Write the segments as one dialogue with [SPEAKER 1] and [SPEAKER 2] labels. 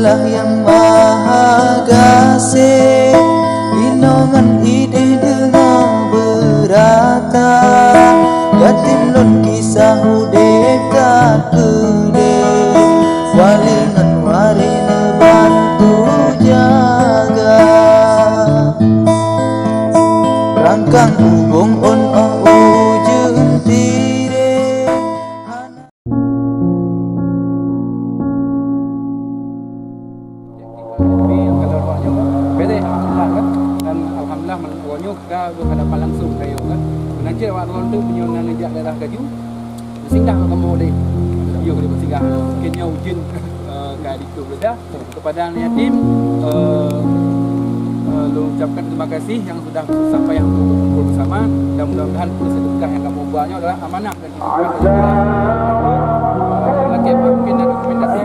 [SPEAKER 1] Allah yang maha kasih, inongan ide dengar berata, yatim lon kisah udep tak gede, walingan warina bantu jaga, rangkang hubung on ujung tire.
[SPEAKER 2] Kalau rohnya beda alhamdulillah kan, dan alhamdulillah rohnya kita berhadapan langsung kayu kan. Nanti awak rondo punya nanjak daerah Gaju, singgah kamu deh, dia boleh bersinggah. Kenya ujin kali itu beda kepada yatim. Ucapkan terima kasih yang sudah sampai yang berkumpul bersama, dan mudah-mudahan sedekah yang kamu buatnya adalah amanah dan kita lagi pimpinan dokumentasi.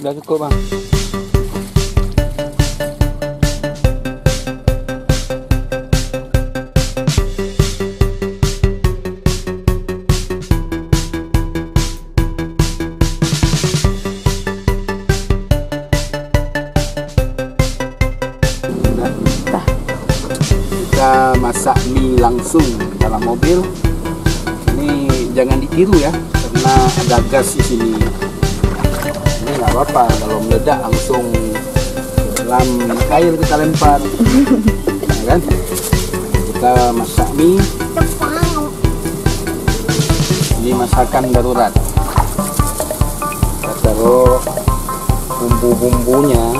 [SPEAKER 2] Udah cukup bang. Kita masak mie langsung dalam mobil. Ini jangan ditiru ya, karena ada gas di sini. Ini nggak apa-apa, kalau meledak langsung ke dalam air kita lempar, ya kan? Kita masak mie. Ini masakan darurat. Kita taruh bumbu-bumbunya.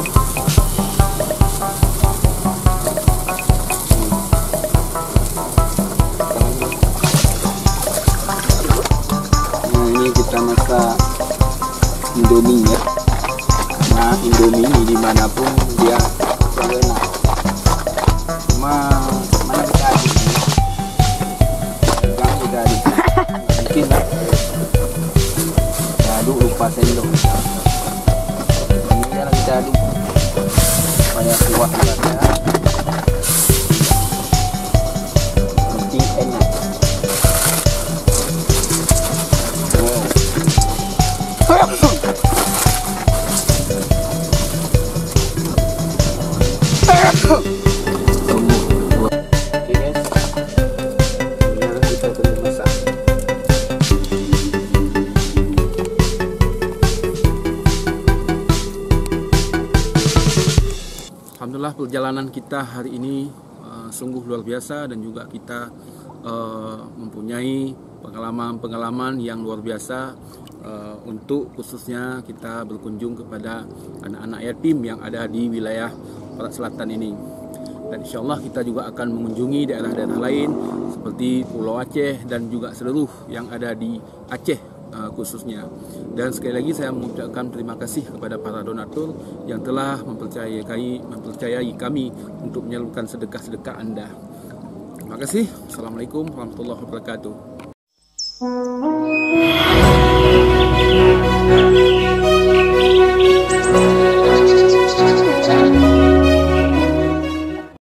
[SPEAKER 2] Nah, ini kita masak Indomie ya. Nah, Indomie ini dimanapun dia enak. Cuma mana kita aduk? Jangan kita aduk. Mungkin kita aduk lupa sendok. Ini kita aduk supaya kuat rasanya. Penting enak. Alhamdulillah perjalanan kita hari ini sungguh luar biasa dan juga kita mempunyai pengalaman-pengalaman yang luar biasa untuk khususnya kita berkunjung kepada anak-anak yatim yang ada di wilayah Barat Selatan ini. Dan insya Allah kita juga akan mengunjungi daerah-daerah lain seperti Pulau Aceh dan juga seluruh yang ada di Aceh khususnya. Dan sekali lagi saya mengucapkan terima kasih kepada para donatur yang telah mempercayai kami untuk menyalurkan sedekah-sedekah Anda. Terima kasih. Assalamualaikum warahmatullahi wabarakatuh.